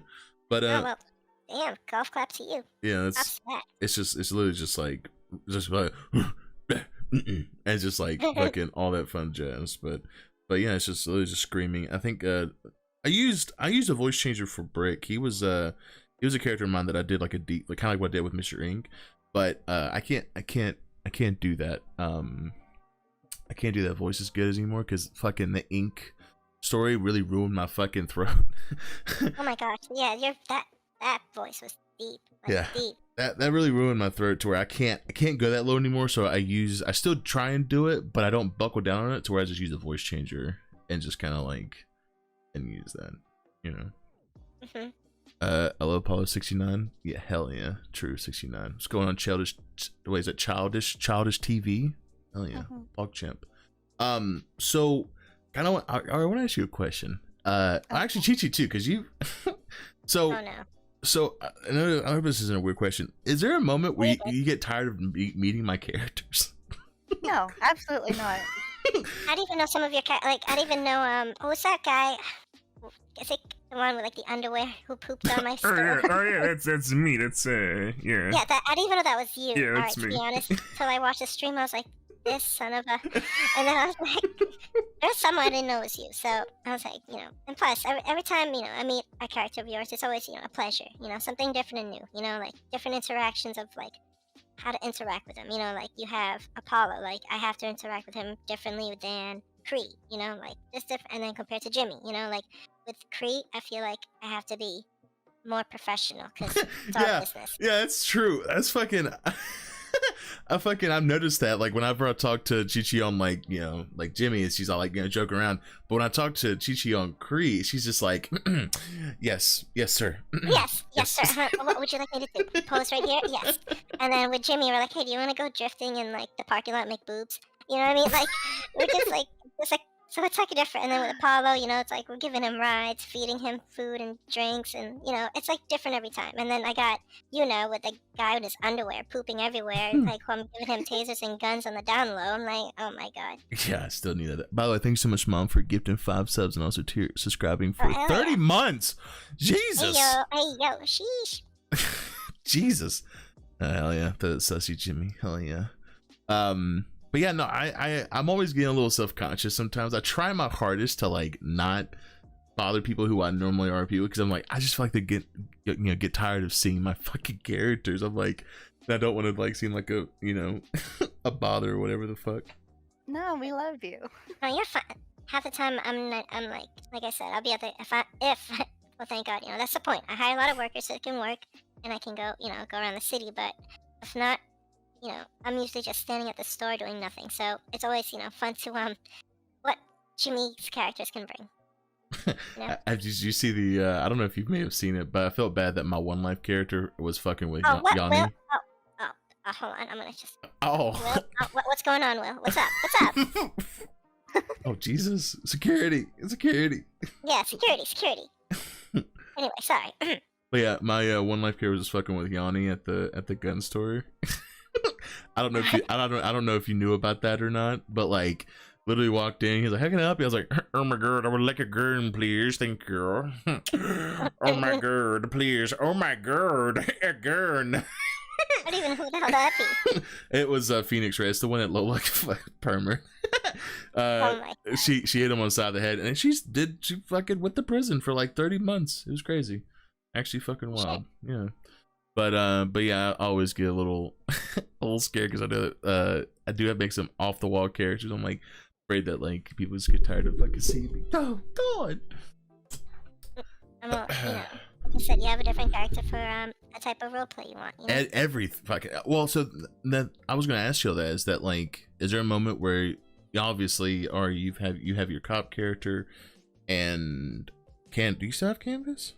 but Oh, well, damn, golf clap to you. yeah, it's literally just like and just like fucking all that fun jazz. But yeah, it's just literally just screaming. I think I used a voice changer for Brick. He was a character of mine that I did like a deep, like kind of like what I did with Mr. Ink. But I can't do that. I can't do that voice as good as anymore because fucking the Ink story really ruined my fucking throat. Oh my gosh, yeah, that voice was deep. Like, Yeah. deep. That really ruined my throat to where I can't go that low anymore. So I still try and do it, but I don't buckle down on it to where I just use a voice changer and just kind of like and use that, you know. Mm-hmm. I love Apollo 69. Yeah, hell yeah, true 69. What's going on, childish? What is it? Childish TV. Hell yeah, PogChamp. So kind of I want to ask you a question. Actually, Chi-Chi too, because you. So. Oh no. So I know this isn't a weird question. Is there a moment where you get tired of meeting my characters? No, absolutely not. I don't even know some of your like I don't even know who's that guy? Is it the one with like the underwear who pooped on my store? Oh yeah, that's me. That's yeah. Yeah, I didn't even know that was you. Yeah, Alright, that's to me. be honest, till I watched the stream, I was like, this son of a. And then I was like, there's someone I didn't know it was you. So I was like, you know, and plus, every time, you know, I meet a character of yours, it's always, you know, a pleasure. You know, something different and new. You know, like different interactions of like how to interact with him. You know, like you have Apollo, like I have to interact with him differently than Cree. You know, like just different. And then compared to Jimmy, you know, like with Cree, I feel like I have to be more professional because it's all business. Yeah, it's true. That's fucking. I've noticed that like whenever I talk to Chi-Chi on like, you know, like Jimmy, she's all like, you know, joking around, but when I talk to Chi-Chi on Cree, she's just like, yes sir. Yes sir. What would you like me to do? Pose right here? Yes. And then with Jimmy, we're like, hey, do you want to go drifting in like the parking lot and make boobs? You know what I mean? Like we're just like so it's like different. And then with Apollo, you know, it's like we're giving him rides, feeding him food and drinks, and you know, it's like different every time. And then I got, you know, with the guy with his underwear pooping everywhere, like who I'm giving him tasers and guns on the down low. I'm like, oh my god. Yeah, I still need that. By the way, thanks so much, Mom, for gifting 5 subs and also subscribing for 30 yeah. months. Jesus. Hey yo, sheesh. Jesus. Hell yeah, that's sussy Jimmy. Hell yeah. But yeah, no, I'm always getting a little self-conscious sometimes. I try my hardest to like not bother people who I normally RP with because I'm like, I just feel like they get tired of seeing my fucking characters. I'm like, I don't want to like seem like a, you know, a bother or whatever the fuck. No, we love you. No, you're fine. Half the time I'm like I said, I'll be at the if well, thank God, you know, that's the point. I hire a lot of workers so it can work and I can go, you know, go around the city, but if not, you know, I'm usually just standing at the store doing nothing. So it's always, you know, fun to what Jimmy's characters can bring. You know? Did you see the? I don't know if you may have seen it, but I felt bad that my One Life character was fucking with Yanni. Will? Hold on, I'm gonna just. Oh. Will, what's going on, Will? What's up? What's up? Oh Jesus! Security! Yeah, security. Anyway, sorry. But yeah, my One Life character was just fucking with Yanni at the gun store. I don't know if you knew about that or not, but like literally walked in, he's like, how can I help you? I was like, oh my god, I would like a gun, please, thank you. Oh my god, please, oh my god, a gun. I don't even know who the hell that be. It was Phoenix Ray. It's the one that looked like Permer. Oh my god. She hit him on the side of the head, and she fucking went to prison for like 30 months. It was crazy, actually fucking wild. Shit. Yeah. But yeah, I always get a little scared because I know that I do have to make some off the wall characters. I'm like afraid that like people just get tired of fucking seeing me. Oh God. You know, you said, you have a different character for a type of roleplay you want. You know? Every fucking well, so that I was gonna ask you that, is that like, is there a moment where you obviously are you have your cop character, and do you still have Canvas?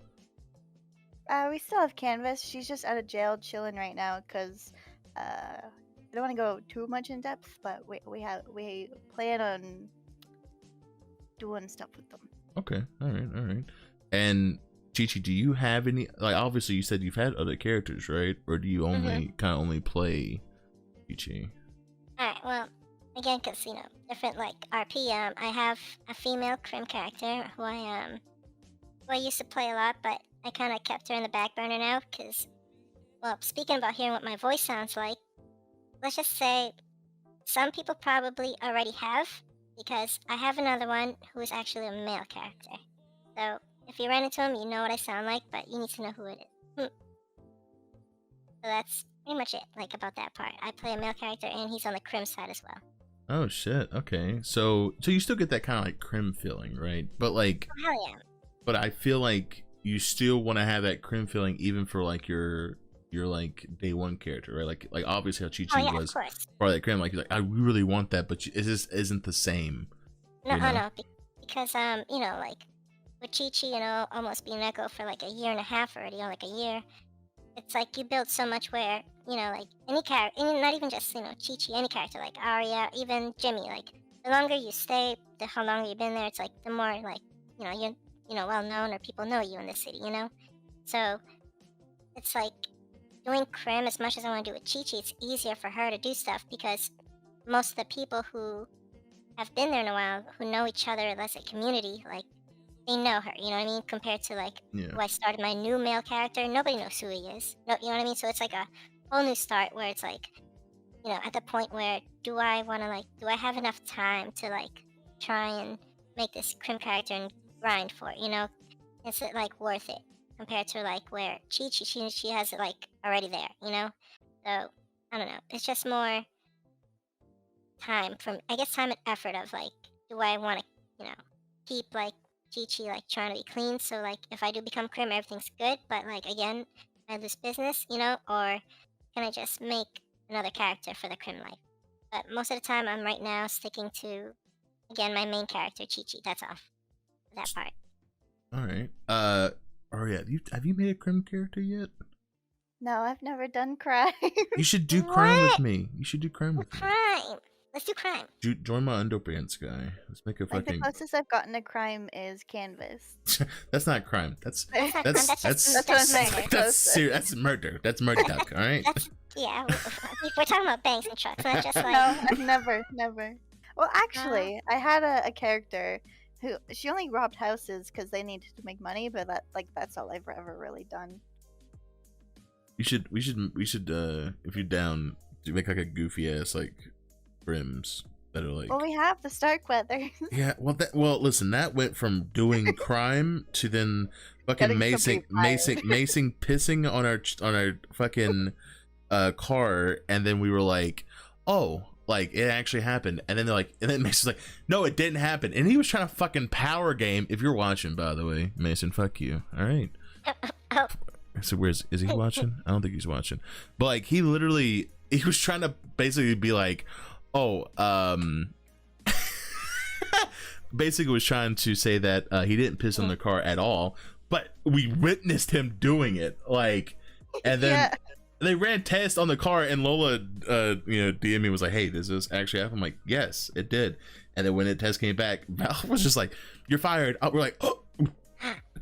We still have Canvas. She's just out of jail chilling right now because I don't want to go too much in depth, but we plan on doing stuff with them. Okay, all right. And Chi-Chi, do you have any, like, obviously you said you've had other characters, right? Or do you only only play Chi-Chi? Alright, well, again, because, different, like, RP, I have a female Crim character who I used to play a lot, but I kind of kept her in the back burner now, because, well, speaking about hearing what my voice sounds like, let's just say some people probably already have, because I have another one who is actually a male character. So, if you run into him, you know what I sound like, but you need to know who it is. So that's pretty much it, like, about that part. I play a male character, and he's on the Crim side as well. Oh shit. Okay. So you still get that kind of like Crim feeling, right? But like, Oh, hell yeah. but I feel like you still want to have that Crim feeling even for like your like day one character, right? Like obviously how Chi-Chi was for that Crim, like you're like, I really want that, but it just isn't the same. No, because like with Chi-Chi, almost being Echo for like a year and a half already, or like a year, it's like you build so much where, like any character, not even just, Chi-Chi, any character, like Aria, even Jimmy, like the longer you stay, how longer you've been there, it's like the more like, you're well known, or people know you in the city, So it's like doing Crim, as much as I want to do with Chi-Chi, it's easier for her to do stuff because most of the people who have been there in a while, who know each other as a community, like, they know her, you know what I mean? Compared to, like, who I started my new male character, nobody knows who he is. No, you know what I mean? So it's like a whole new start where it's like, at the point where do I have enough time to, like, try and make this Crim character and grind for it, Is it, like, worth it? Compared to, like, where Chi-Chi, she has it, like, already there, So, I don't know. It's just more time and effort of, like, do I want to, keep, like, Chi-Chi, like, trying to be clean, so, like, if I do become Crim, everything's good, but, like, again, I lose business, or can I just make another character for the Crim life? But most of the time, I'm right now sticking to, again, my main character, Chi-Chi. That's all. That part. All right. Aria, have you made a Crim character yet? No, I've never done crime. You should do crime with me. You should do crime with me. Crime. Let's do crime. Join my underpants guy. Let's make a fucking. Like the closest I've gotten to crime is Canvas. That's not crime. That's what I'm saying. That's murder. That's murder, duck. All right. We're talking about banks and trucks, not just like. No, I've never. Well, actually, I had a character who she only robbed houses because they needed to make money, but that's all I've ever really done. We should if you're down, do make like a goofy ass like Crims that are like. Well, we have the Starkweather. Yeah, well, listen, that went from doing crime to then fucking macing pissing on our fucking car, and then we were like, oh, like it actually happened, and then they're like, and then Mason's like, no, it didn't happen, and he was trying to fucking power game. If you're watching, by the way, Mason, fuck you. All right. So is he watching? I don't think he's watching. But like he was trying to basically be like, oh, basically was trying to say that he didn't piss on the car at all, but we witnessed him doing it. Like, and then they ran tests on the car, and Lola, DM me was like, hey, does this actually happen? I'm like, yes, it did. And then when the test came back, Val was just like, you're fired. We're like, oh.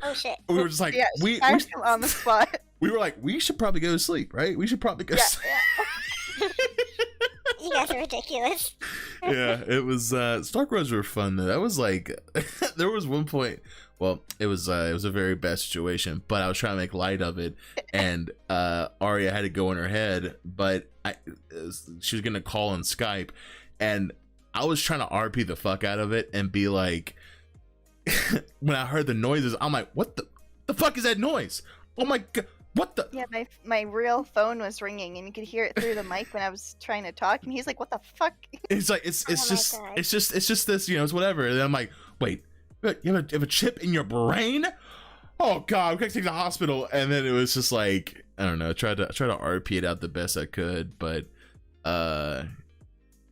Oh shit. We were just like, we on the spot. We were like, we should probably go to sleep, right? We should probably go to sleep. You guys are ridiculous. Yeah, it was Stark Roads were fun though. That was like there was one point, well, it was a very bad situation, but I was trying to make light of it, and Aria had to go in her head, but she was gonna call on Skype, and I was trying to RP the fuck out of it and be like, when I heard the noises, I'm like, what the fuck is that noise? Oh my god, what the? Yeah, my real phone was ringing, and you could hear it through the mic when I was trying to talk, and he's like, what the fuck? It's like it's just this, it's whatever. And then I'm like, wait, you have a chip in your brain? oh god, we got to take the hospital, and then it was just like, I don't know, try to RP it out the best I could, but yeah.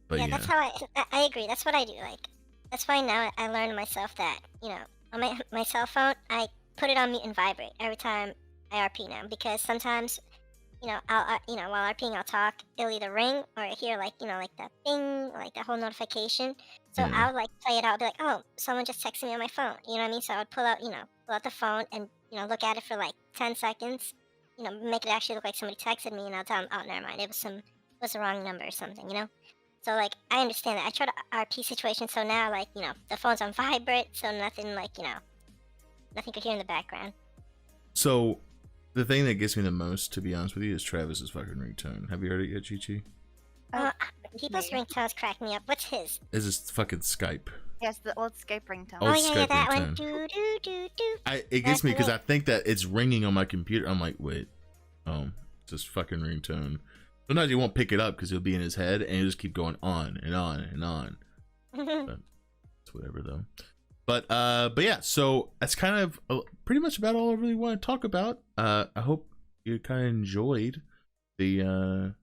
That's how I agree. That's what I do. Like, that's why now I learned myself that, you know, on my cell phone, I put it on mute and vibrate every time I RP now, because sometimes, you know, I'll while RPing, I'll talk, it'll either ring or I hear like, you know, like that bing, like that whole notification. So Yeah. I would like play it out, be like, oh, someone just texted me on my phone. You know what I mean? So I would pull out the phone and, you know, look at it for like 10 seconds, you know, make it actually look like somebody texted me, and I'll tell them, oh, never mind, it was the wrong number or something, you know? So, like, I understand that. I try to RP situation, so now, like, you know, the phone's on vibrate, so nothing, like, you know, nothing could hear in the background. So, the thing that gets me the most, to be honest with you, is Travis's fucking ringtone. Have you heard it yet, Chi-Chi? People's ringtones crack me up. What's his? It's just fucking Skype. Yes, the old Skype ringtone. Old Oh, yeah, Skype that ringtone. one. Do, do, do, do. It gets me because I think that it's ringing on my computer. I'm like, wait, it's just fucking ringtone. Sometimes he won't pick it up because he'll be in his head, and he'll just keep going on and on and on. But it's whatever though. But yeah. So that's kind of pretty much about all I really want to talk about. I hope you kind of enjoyed the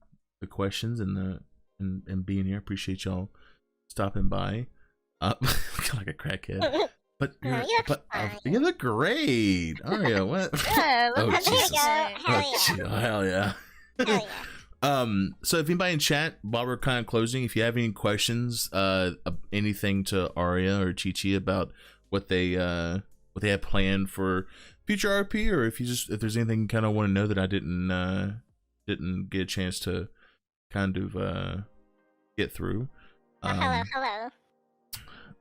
questions and being here. Appreciate y'all stopping by. Like a crackhead. But you look great. Aria, what? Yeah, Oh, look There you Jesus. go. Hell Hell yeah. yeah. Hell yeah. So if anybody in chat, while we're kind of closing, if you have any questions, anything to Aria or Chi-Chi about what they have planned for future RP, or if there's anything you kind of want to know that I didn't get a chance to kind of get through. Hello.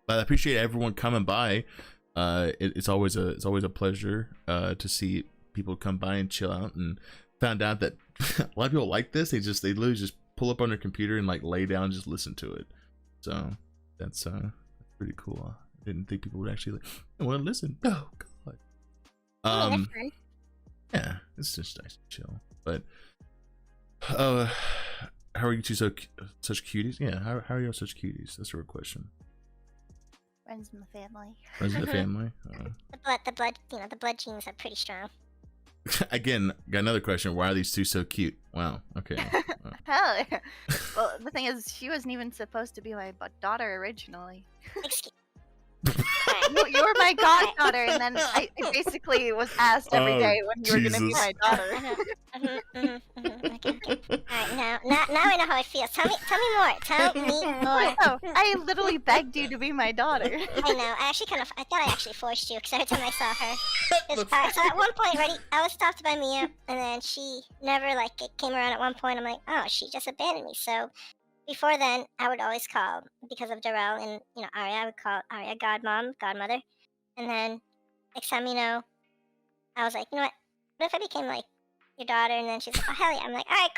But I appreciate everyone coming by. It's always a pleasure to see people come by and chill out, and found out that a lot of people like this. They literally just pull up on their computer and like lay down and just listen to it. So that's pretty cool. I didn't think people would actually want to listen. Oh god. Yeah, it's just nice and chill. But how are you two such cuties? Yeah, how are you such cuties? That's a real question. Friends in the family. Friends of the family. The blood genes are pretty strong. Again, got another question. Why are these two so cute? Wow. Okay. Hell yeah. Well, the thing is, she wasn't even supposed to be my daughter originally. Excuse You were my goddaughter, and then I basically was asked every day when you were going to be Jesus. my daughter. Okay. Alright, now I know how it feels. Tell me more. Tell me more. Oh, I literally begged you to be my daughter. I know. I thought I actually forced you, because every time I saw her. So at one point, I was stopped by Mia, and then she never it came around at one point. I'm like, oh, she just abandoned me. So before then, I would always call, because of Darrell and Aria. I would call Aria godmom, godmother, and then next time I was like, you know what if I became like your daughter? And then she's like, oh hell yeah. I'm like, all right,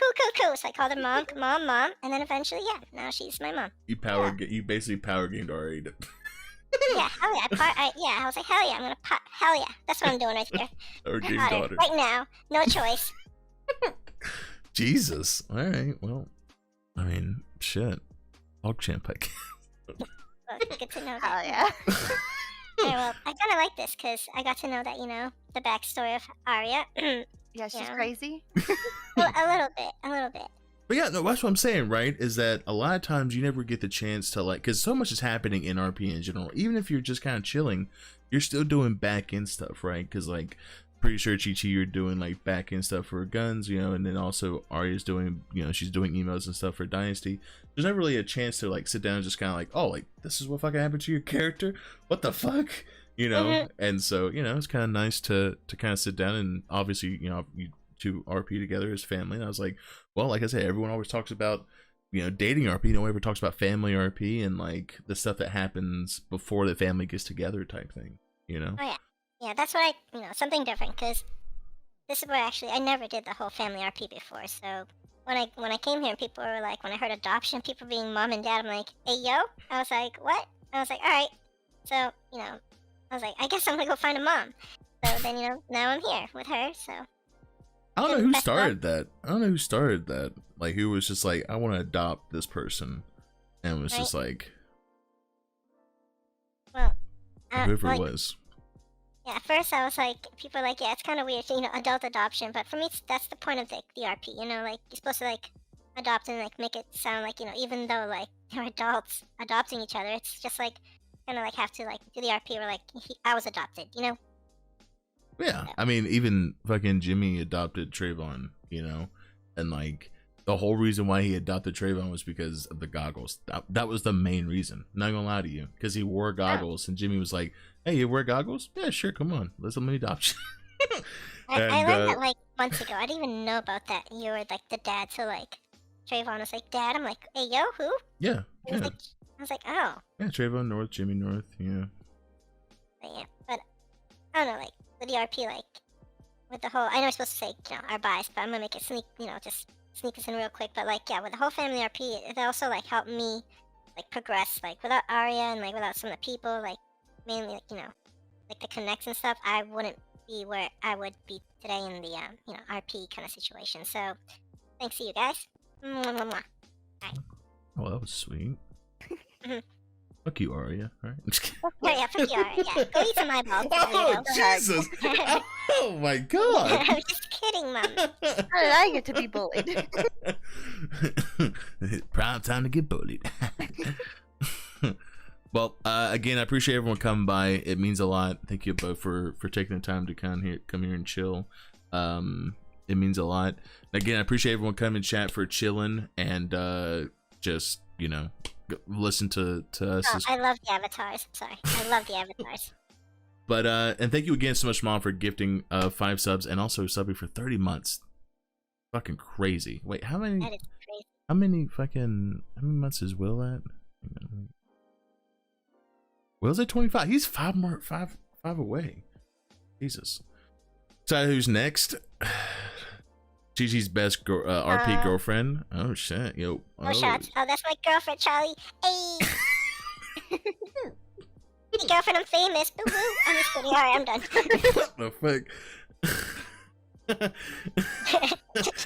cool. So I called her mom, and then eventually, yeah, now she's my mom. You basically power gamed Aria. Yeah, hell yeah. I was like, hell yeah, I'm gonna hell yeah. That's what I'm doing right there. Power gamed Daughter, daughter. right now, no choice. Jesus. All right. Well, I mean, shit. Champ, I guess. Well, good to know Hell that. yeah. Okay, well, I kind of like this because I got to know that, the backstory of Aria. Yeah, she's Yeah. crazy. Well, a little bit. But yeah, no, that's what I'm saying, right? Is that a lot of times you never get the chance to because so much is happening in RP in general. Even if you're just kind of chilling, you're still doing back end stuff, right? Because pretty sure Chi-Chi, you're doing back end stuff for guns, and then also Aria's doing, she's doing emails and stuff for Dynasty. There's never really a chance to sit down and just kind of this is what fucking happened to your character. What the fuck, And so it's kind of nice to kind of sit down, and obviously you two RP together as family. And I was like, well, like I said, everyone always talks about dating RP. No one ever talks about family RP and the stuff that happens before the family gets together type thing. Oh yeah. Yeah, that's what something different, because this is where actually I never did the whole family RP before. So when I came here, people were like, when I heard adoption, people being mom and dad, I'm like, hey yo, I was like, what? I was like, all right. So I was like, I guess I'm gonna go find a mom. So then now I'm here with her. So I don't know who started that. Who was just like, I want to adopt this person, and was just like, well, whoever it was. Yeah, at first I was like, people are like, yeah, it's kind of weird, adult adoption. But for me, that's the point of the RP. Like you're supposed to like adopt and like make it sound like even though like they're adults adopting each other, it's just like kind of like have to like do the RP where like I was adopted. Yeah, I mean, even fucking Jimmy adopted Trayvon, and like the whole reason why he adopted Trayvon was because of the goggles. That was the main reason. Not gonna lie to you, because he wore goggles, and Jimmy was like, "Hey, you wear goggles? Yeah, sure, come on, let's let me adopt you." I learned that like months ago. I didn't even know about that. You were like the dad to like Trayvon was like, Dad. I'm like, hey, yo, who? Yeah, I was like, oh. Yeah, Trayvon North, Jimmy North, yeah. But I don't know, like with the RP, like with the whole. I know I'm supposed to say, our bias, but I'm gonna make it sneak, just sneak this in real quick. But like, yeah, with the whole family RP, it also like helped me like progress. Like without Aria and like without some of the people, like mainly like like the connects and stuff, I wouldn't be where I would be today in the RP kind of situation. So thanks to you guys. Mwah, mwah, mwah. Oh, that was sweet. Mhm. Fuck you, Aria. All right. I'm just kidding. Yeah, fuck you, Aria. Yeah, go eat some eyeballs. Oh, Jesus! Oh my God! I'm just kidding, Mom. How did I get to be bullied? Prime time to get bullied. Well, again, I appreciate everyone coming by. It means a lot. Thank you both for taking the time to come here and chill. It means a lot. Again, I appreciate everyone coming in chat for chilling and just listen to us. Oh, I love the avatars. Sorry, I love the avatars. But and thank you again so much, Mom, for gifting 5 subs and also subbing for 30 months. Fucking crazy. Wait, how many? That is crazy. How many months is Will at? Will's at 25. He's five away. Jesus. So who's next? Gigi's best RP girlfriend. Oh shit, yo. Oh, shots. Oh, that's my girlfriend, Charlie. Hey. Hey, girlfriend, I'm famous. Boo boo. I'm just kidding. All right, I'm done. What the fuck?